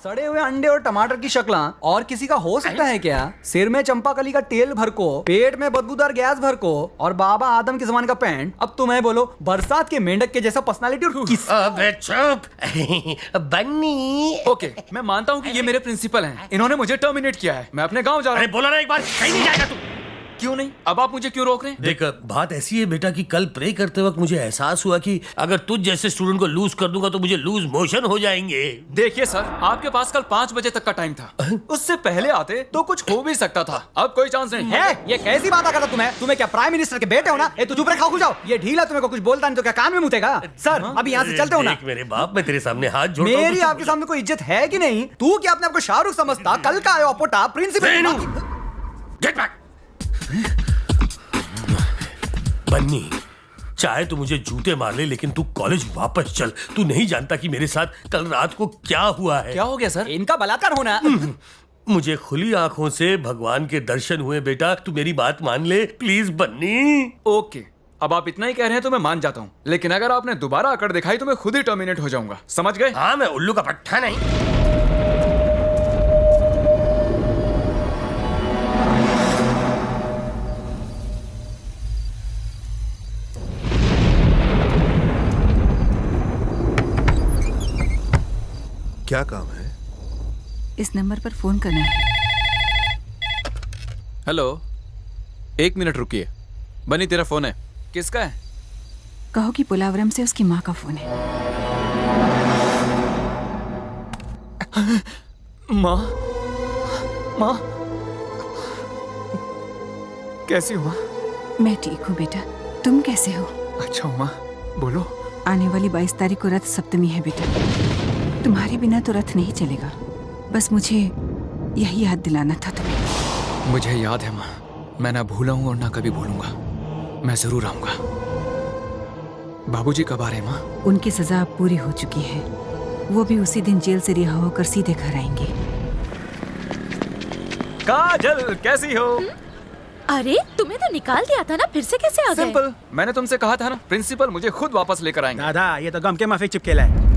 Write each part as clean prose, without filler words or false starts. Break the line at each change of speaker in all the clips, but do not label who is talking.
सड़े हुए अंडे और टमाटर की शक्लां और किसी का हो सकता है क्या? सिर में चंपाकली का तेल भर को, पेट में बदबूदार गैस भर को और बाबा आदम के जमाने का पैंट। अब तुम्हें बोलो, बरसात के मेंढक के जैसा पर्सनालिटी और किस।
अबे चुप बन्नी।
ओके, मैं मानता हूँ कि ये मेरे प्रिंसिपल हैं। इन्होंने मुझे टर्मिनेट किया है। मैं अपने गांव जा रहा
अरे
हूँ।
बोला ना एक बार, कहीं नहीं जाएगा तू।
क्यों नहीं? अब आप मुझे क्यों रोक रहे हैं?
देख, बात ऐसी है बेटा कि कल प्रे करते वक्त मुझे एहसास हुआ कि अगर तुझ जैसे स्टूडेंट को लूज कर दूंगा तो मुझे लूज मोशन हो जाएंगे।
देखिए सर, आपके पास कल 5 बजे तक का टाइम था। उससे पहले आते तो कुछ हो भी सकता था। अब कोई चांस नहीं
है? ये कैसी बात करता तुम्हें क्या प्राइम मिनिस्टर के बेटे हो ना? तो चुप रखा जाओ। ये ढीला तुम्हें को कुछ बोलता नहीं तो क्या कान में मुतेगा? सर अभी यहाँ से चलते हो ना।
देख मेरे बाप, मैं तेरे सामने हाथ जोड़ता हूं,
मेरी
तो
आपके सामने कोई इज्जत है कि नहीं? तू क्या अपने आपको शाहरुख समझता? कल का आयो अपोटा प्रिंसिपल।
Get back. बन्नी, चाहे तू मुझे जूते मार ले लेकिन तू कॉलेज वापस चल। तू नहीं जानता कि मेरे साथ कल रात को क्या हुआ है।
क्या हो गया सर?
इनका बलात्कार होना।
मुझे खुली आंखों से भगवान के दर्शन हुए बेटा। तू मेरी बात मान ले प्लीज बन्नी।
ओके, अब आप इतना ही कह रहे हैं तो मैं मान जाता हूँ, लेकिन अगर आपने दोबारा अकड़ दिखाई तो मैं खुद ही टर्मिनेट हो जाऊंगा। समझ गए?
हाँ, मैं उल्लू का पट्टा नहीं।
क्या काम है?
इस नंबर पर फोन करना है।
हेलो, 1 मिनट रुकिए। बनी, तेरा फोन है। किसका है?
कहो कि पुलावरम से उसकी माँ का फोन है।
माँ? माँ? कैसी हो माँ?
मैं ठीक हूँ बेटा, तुम कैसे हो?
अच्छा हूँ माँ, बोलो।
आने वाली 22 तारीख को रथ सप्तमी है बेटा। तुम्हारे बिना तो रथ नहीं चलेगा। बस मुझे यही याद दिलाना था तुम्हें।
मुझे याद है माँ, मैं ना भूला हूँ और ना कभी भूलूंगा। मैं जरूर आऊंगा। बाबूजी कब आ रहे हैं माँ?
उनकी सजा अब पूरी हो चुकी है। वो भी उसी दिन जेल से रिहा होकर सीधे घर आएंगे।
काजल, कैसी हो?
अरे तुम्हें तो निकाल दिया था ना, फिर से कैसे आ गए?
सिंपल, मैंने तुमसे कहा था ना, प्रिंसिपल मुझे खुद वापस लेकर आएंगे।
दादा, ये तो गम के माफी चिपकेला है।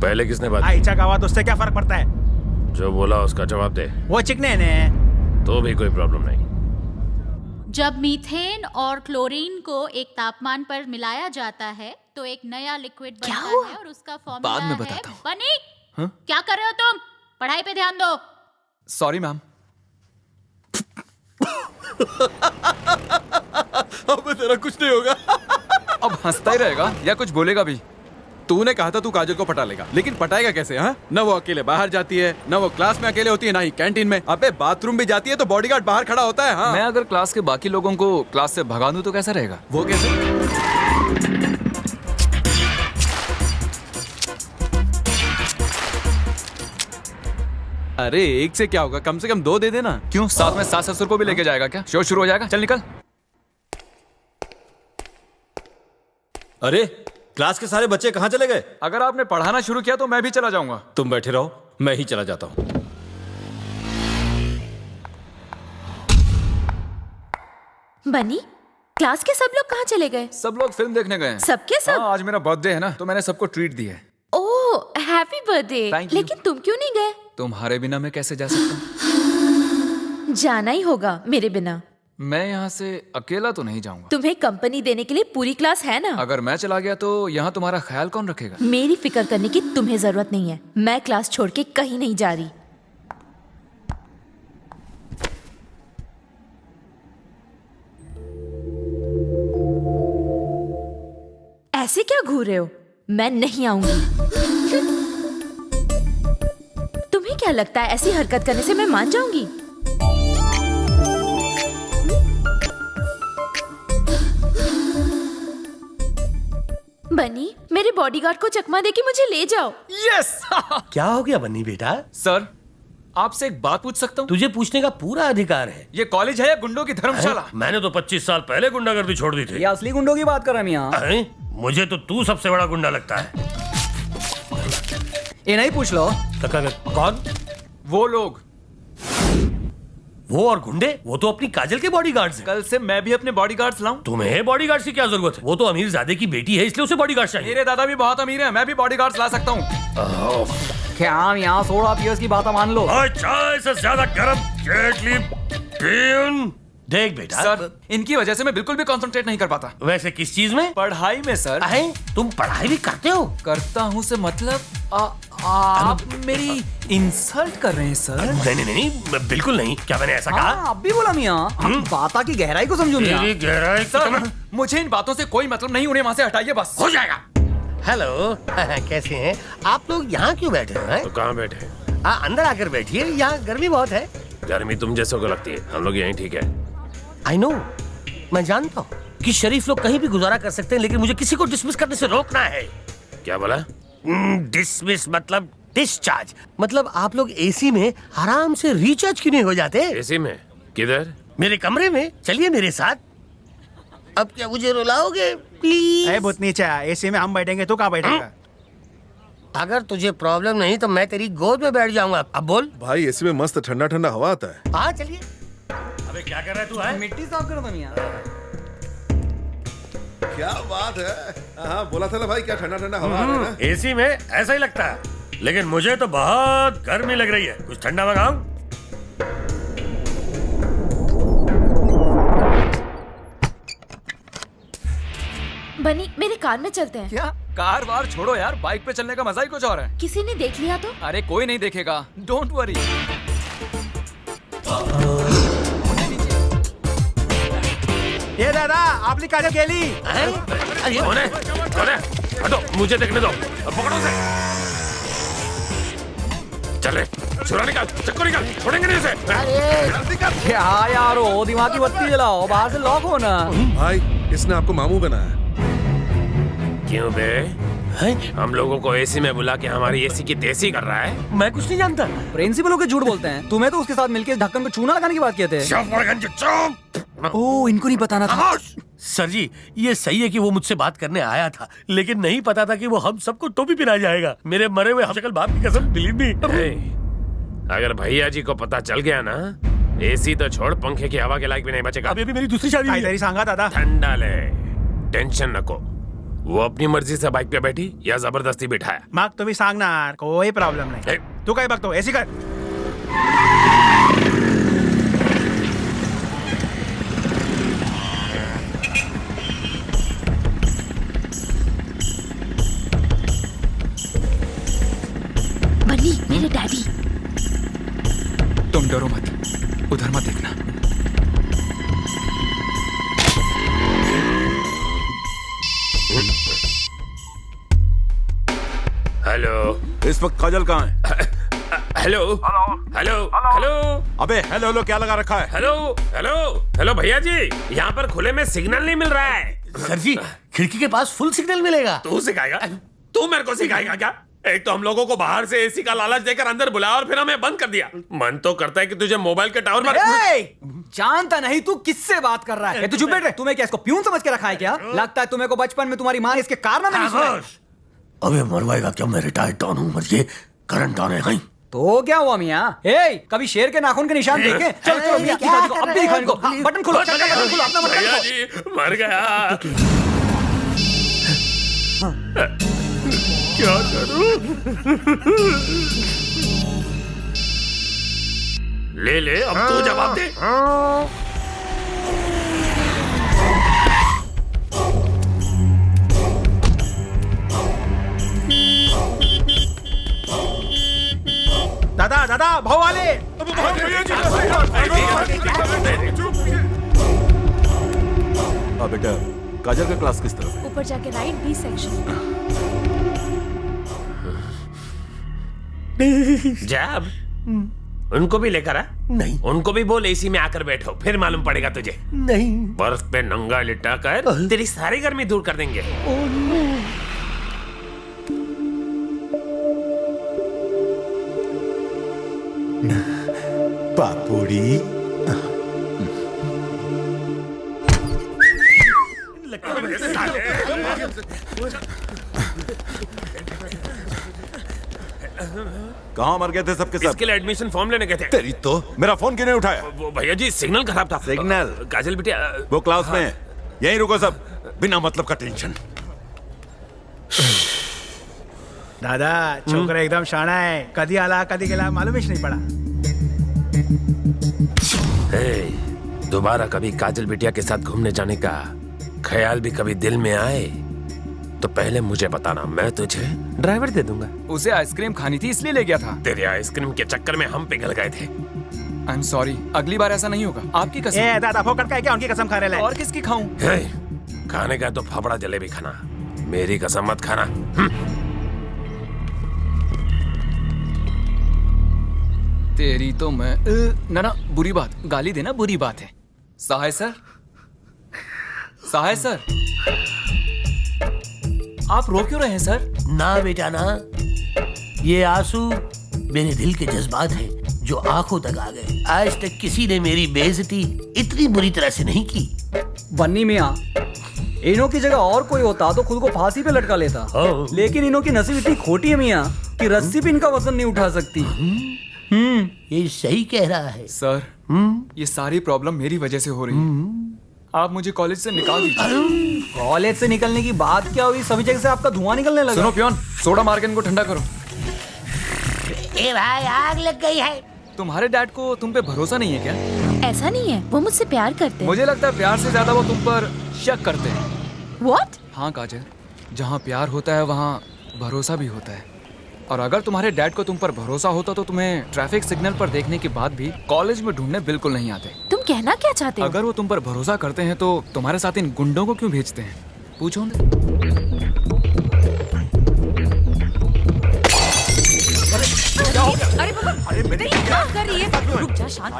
पहले किसने बात
आइचा का आवाज, उससे क्या फर्क पड़ता है?
जो बोला उसका जवाब दे।
वो चिकने ने।
तो भी कोई प्रॉब्लम नहीं।
जब मीथेन और क्लोरीन को एक तापमान पर मिलाया जाता है तो एक नया लिक्विड बनता है और उसका फॉर्मूला
बाद में
है
बताता हूँ।
बनी।
हाँ?
क्या कर रहे हो तुम? पढ़ाई पे ध्यान दो।
Sorry ma'am.
अब तेरा कुछ नहीं होगा।
अब हंसता ही रहेगा या कुछ बोलेगा भी?
तूने कहा था तू काजल को पटा लेगा, लेकिन पटाएगा कैसे? हाँ, न वो अकेले बाहर जाती है, न वो क्लास में अकेले होती है, ना ही कैंटीन में। अबे बाथरूम भी जाती है तो बॉडीगार्ड बाहर खड़ा होता है। हाँ,
मैं अगर क्लास के बाकी लोगों को क्लास से भगा दूं तो कैसा रहेगा?
वो कैसे? अरे एक से क्या होगा, कम से कम 2 दे देना।
क्यों, साथ में सास ससुर को भी लेके जाएगा क्या? शो शुरू हो जाएगा। चल निकल।
अरे क्लास के सारे बच्चे कहाँ चले गए?
अगर आपने पढ़ाना शुरू किया तो मैं भी चला जाऊंगा।
तुम बैठे रहो, मैं ही चला जाता हूँ।
बनी, क्लास के सब लोग कहाँ चले गए?
सब लोग फिल्म देखने गए हैं।
सबके सब?
हाँ, आज मेरा बर्थडे है ना, तो मैंने सबको ट्रीट दी है।
ओह, हैप्पी बर्थडे।
Thank you.
लेकिन तुम क्यों नहीं गए?
तुम्हारे बिना मैं कैसे जा सकता हूँ?
जाना ही होगा मेरे बिना।
मैं यहाँ से अकेला तो नहीं जाऊंगा।
तुम्हें कंपनी देने के लिए पूरी क्लास है ना।
अगर मैं चला गया तो यहाँ तुम्हारा ख्याल कौन रखेगा?
मेरी फिक्र करने की तुम्हें जरूरत नहीं है। मैं क्लास छोड़ के कहीं नहीं जा रही। ऐसे क्या घूर रहे हो? मैं नहीं आऊंगी। तुम्हें क्या लगता है ऐसी हरकत करने से मैं मान जाऊंगी? बनी, मेरे बॉडीगार्ड को चकमा दे के मुझे ले जाओ।
यस।
क्या हो गया बन्नी बेटा?
सर, आपसे एक बात पूछ सकता हूँ?
तुझे पूछने का पूरा अधिकार है।
ये कॉलेज है या गुंडों की धर्मशाला?
मैंने तो 25 साल पहले गुंडागर्दी छोड़ दी थी।
ये असली गुंडों की बात कर रहा है मियां।
मुझे तो तू सबसे बड़ा गुंडा लगता है।
ये नहीं पूछ लो।
कौन?
वो लोग।
वो और गुंडे वो तो अपनी काजल के बॉडीगार्ड्स हैं।
कल से मैं भी अपने बॉडीगार्ड्स लाऊं?
तुम्हें बॉडीगार्ड की क्या जरूरत है? वो तो अमीरजादे की बेटी है इसलिए उसे बॉडीगार्ड चाहिए।
मेरे दादा भी बहुत अमीर हैं, मैं भी बॉडीगार्ड्स ला सकता हूँ।
क्या हम यहाँ सोडा पियर्स की बात मान लो?
चाय से ज्यादा गर्म केटली पीन। देख बेटा
सर, इनकी वजह से मैं बिल्कुल भी कंसंट्रेट नहीं कर पाता।
वैसे किस चीज में?
पढ़ाई में सर।
तुम पढ़ाई भी करते हो?
करता हूँ से मतलब आप मेरी इंसल्ट कर रहे हैं सर।
नहीं, बिल्कुल नहीं। क्या मैंने ऐसा कहा?
हाँ, अब भी बोला मियाँ। हम बात की गहराई को समझो मियाँ।
तेरी गहराई
सर, मुझे इन बातों से कोई मतलब नहीं, उन्हें वहाँ से हटाइए बस।
हो जाएगा। हेलो कैसे हैं आप लोग? यहाँ क्यों बैठे हैं?
तो कहाँ बैठे?
अंदर आकर बैठिए, यहाँ गर्मी बहुत है।
गर्मी तुम जैसों को लगती है, हम लोग यहीं ठीक है।
आई नो, मैं जानता हूँ कि शरीफ लोग कहीं भी गुजारा कर सकते हैं, लेकिन मुझे किसी को डिसमिस करने से रोकना है।
क्या बोला?
डिसमिस मतलब डिस्चार्ज। मतलब आप लोग एसी में आराम से रिचार्ज क्यों नहीं हो जाते?
एसी में? किधर?
मेरे कमरे में चलिए मेरे साथ। अब क्या मुझे रुलाओगे प्लीज?
अरे बहुत नीचे है, एसी में हम बैठेंगे तो कहाँ बैठेगा?
अगर तुझे प्रॉब्लम नहीं तो मैं तेरी गोद में बैठ जाऊंगा। अब बोल।
भाई एसी में मस्त ठंडा ठंडा हवा आता है।
हाँ चलिए।
अबे क्या कर रहा है तू? है
मिट्टी साफ करो मियाँ।
क्या बात है। हाँ बोला था ना भाई, क्या ठंडा ठंडा हवा आ रहा है ना।
एसी में ऐसा ही लगता है, लेकिन मुझे तो बहुत गर्मी लग रही है। कुछ ठंडा मंगाऊं?
बनी, मेरे कार में चलते हैं।
क्या? कार वार छोड़ो यार, बाइक पे चलने का मजा ही कुछ और है।
किसी ने देख लिया तो?
अरे कोई नहीं देखेगा, डोंट वरी।
ये दादा, आपली काजल गेली.
कौन है? कौन है? हटो, मुझे देखने दो. पकड़ो उसे. चल रे, छुरा निकाल, चक्कू निकाल, छोड़ेंगे नहीं उसे.
क्या यार हो, दिमाग की बत्ती जलाओ, बाहर से लॉक हो ना.
भाई, इसने आपको मामू बनाया.
क्यों बे? हम लोगों को एसी में बुला के हमारी एसी की तेजी कर रहा है.
मैं कुछ नहीं जानता.
प्रिंसिपल के झूठ बोलते हैं. तुम्हें तो उसके साथ मिलकर ढक्कन को चूना लगाने की बात किए थे. ओह, इनको नहीं बताना था.
सर जी, ये सही है कि वो मुझसे बात करने आया था, लेकिन नहीं पता था कि वो हम सबको टोपी पिला जाएगा. मेरे मरे हुए हमशक्ल बाप की कसम, बिलीव मी.
अगर भैया जी को पता चल गया ना, एसी तो छोड़, पंखे की हवा के लायक भी नहीं बचेगा.
अभी मेरी दूसरी शादी है.
काहीतरी सांगा दादा.
ठंडा ले, टेंशन नको. वो अपनी मर्जी से बाइक पे बैठी या जबरदस्ती बिठाया?
मग तुम्ही सांगणार, कोई प्रॉब्लेम नाही. तू काय बघतो, एसी कर.
बन्नी, मेरे डैडी.
तुम डरो मत, उधर मत देखना.
हेलो,
इस वक्त काजल कहाँ है?
Hello hello hello.
अबे हेलो हेलो क्या लगा रखा है?
हेलो हेलो हेलो भैया जी, यहाँ पर खुले में सिग्नल नहीं मिल रहा है.
सर जी, खिड़की के पास फुल सिग्नल मिलेगा.
तू सिखाएगा? तू मेरे को सिखाएगा क्या? एक तो हम लोगों को बाहर से एसी का लालच देकर अंदर बुलाया और फिर हमें बंद कर दिया. मन तो करता है कि तुझे मोबाइल के टावर पर.
जानता नहीं तू किससे बात कर रहा है. तू चुप बैठ. तुम्हें क्या इसको प्यून समझ के रखा है क्या? लगता है तुम्हें को बचपन में तुम्हारी माँ इसके कारनामे नहीं सुनाए.
अबे मरवाएगा क्या? मैं रिटायर्ड डॉन हूँ, मर ये करंट डॉन है.
तो क्या हुआ मियाँ? कभी शेर के नाखून के निशान देखे? चलो चलो मियाँ की शादी को अब भी दिखाओ इनको. बटन खोलो, बटन खोलो, अपना बटन
भैया
खोलो.
जी मर गया. क्या करूं? ले ले, अब तू जवाब दे.
दादा दादा, भाऊ आले.
बेटा, काजल का क्लास किस तरफ है?
ऊपर जाके राइट, बी सेक्शन.
जब उनको भी लेकर आ.
नहीं.
उनको भी बोल एसी में आकर बैठो, फिर मालूम पड़ेगा तुझे.
नहीं.
बर्फ पे नंगा लिटा कर तेरी सारी गर्मी दूर कर देंगे.
पापुड़ी.
कहाँ मर गए थे सबके सब?
इसके लिए एडमिशन फॉर्म लेने गए थे।
तेरी तो मेरा फोन क्यों नहीं उठाया?
वो भैया जी सिग्नल खराब था।
सिग्नल?
काजल बिटिया
वो क्लास में है। यहीं रुको सब, बिना मतलब का टेंशन।
दादा छोकरा एकदम शाना है, कदी आला कदी गेला मालूम ही नहीं पड़ा।
दोबारा कभी काजल बिटिया के साथ घूमने जाने का ख्याल भी कभी दिल में आए तो पहले मुझे बताना, मैं तुझे ड्राइवर दे दूंगा।
उसे आइसक्रीम खानी थी इसलिए ले गया था।
तेरे आइसक्रीम के चक्कर में हम पिघल गए थे।
आई एम सॉरी, अगली बार ऐसा नहीं होगा। आपकी कसम।
ए दादा फोकट का है क्या? उनकी कसम खा रहे हैं।
और किसकी खाऊं?
खाने का तो फाफड़ा जलेबी खाना, मेरी कसम मत खाना।
तेरी तो मैं ना बुरी बात, गाली देना बुरी बात है। सहाय सर, सहाय सर, आप रो क्यों रहे हैं सर?
ना बेटा ना, ये आंसू मेरे दिल के जज्बात हैं जो आंखों तक आ गए। आज तक किसी ने मेरी बेइज्जती इतनी बुरी तरह से नहीं की।
बन्नी मियाँ, इन्हों की जगह और कोई होता तो खुद को फांसी पे लटका लेता, लेकिन इन्हों की नसीब इतनी खोटी है मियाँ कि रस्सी भी इनका वजन नहीं उठा सकती।
ये सही कह रहा है
सर। ये सारी प्रॉब्लम मेरी वजह से हो रही है। आप मुझे कॉलेज से निकाल दीजिए।
कॉलेज से निकलने की बात क्या हुई? सभी जगह से आपका धुआं निकलने लगा।
सुनो पियोन, सोडा मार के इनको ठंडा करो।
ए भाई आग लग गई है।
तुम्हारे डैड को तुम पे भरोसा नहीं है क्या?
ऐसा नहीं है, वो मुझसे प्यार करते हैं।
मुझे लगता है प्यार से ज्यादा वो तुम पर शक करते हैं।
What?
हाँ काजल, जहाँ प्यार होता है वहाँ भरोसा भी होता है। और अगर तुम्हारे डैड को तुम पर भरोसा होता तो तुम्हें ट्रैफिक सिग्नल पर देखने के बाद भी कॉलेज में ढूंढने बिल्कुल नहीं आते।
तुम कहना क्या चाहते हो?
अगर वो तुम पर भरोसा करते हैं तो तुम्हारे साथ इन गुंडों को क्यों भेजते हैं? पूछो उन्हें।
अरे बाबा, अरे क्या कर रही है? रुक जा, शांत।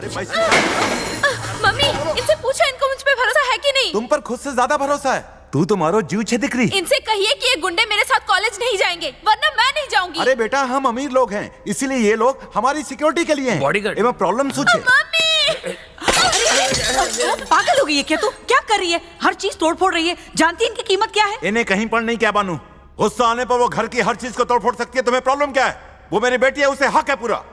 मम्मी, इनसे पूछो इनको मुझ पे भरोसा है कि नहीं।
तुम पर खुद से ज्यादा भरोसा है। तू तो मारो जीव छे दिख रही।
इनसे कहिए कि ये गुंडे मेरे साथ कॉलेज नहीं जाएंगे, वरना मैं नहीं जाऊंगी।
अरे बेटा, हम अमीर लोग हैं, इसीलिए ये लोग हमारी सिक्योरिटी के लिए हैं।
बॉडीगार्ड।
एवं प्रॉब्लम सोचे।
मम्मी!
पागल हो गई है क्या तू? क्या कर रही है? हर चीज तोड़ फोड़ रही है। जानती है इनकी कीमत क्या है?
इन्हें कहीं पर नहीं क्या बानू। गुस्सा आने पर वो घर की हर चीज को तोड़ फोड़ सकती है। तुम्हें प्रॉब्लम क्या है? वो मेरी बेटी है, उसे हक है पूरा।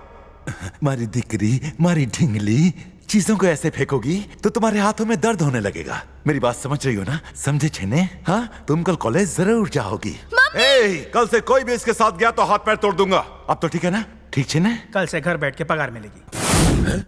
मारी दिकरी, मारी ढिंगली, चीजों को ऐसे फेंकोगी तो तुम्हारे हाथों में दर्द होने लगेगा। मेरी बात समझ रही हो ना? समझे छेने? हाँ, तुम कल कॉलेज जरूर जाओगी। कल से कोई भी इसके साथ गया तो हाथ पैर तोड़ दूंगा। अब तो ठीक है ना? ठीक छेने?
कल से घर बैठ के पगार मिलेगी।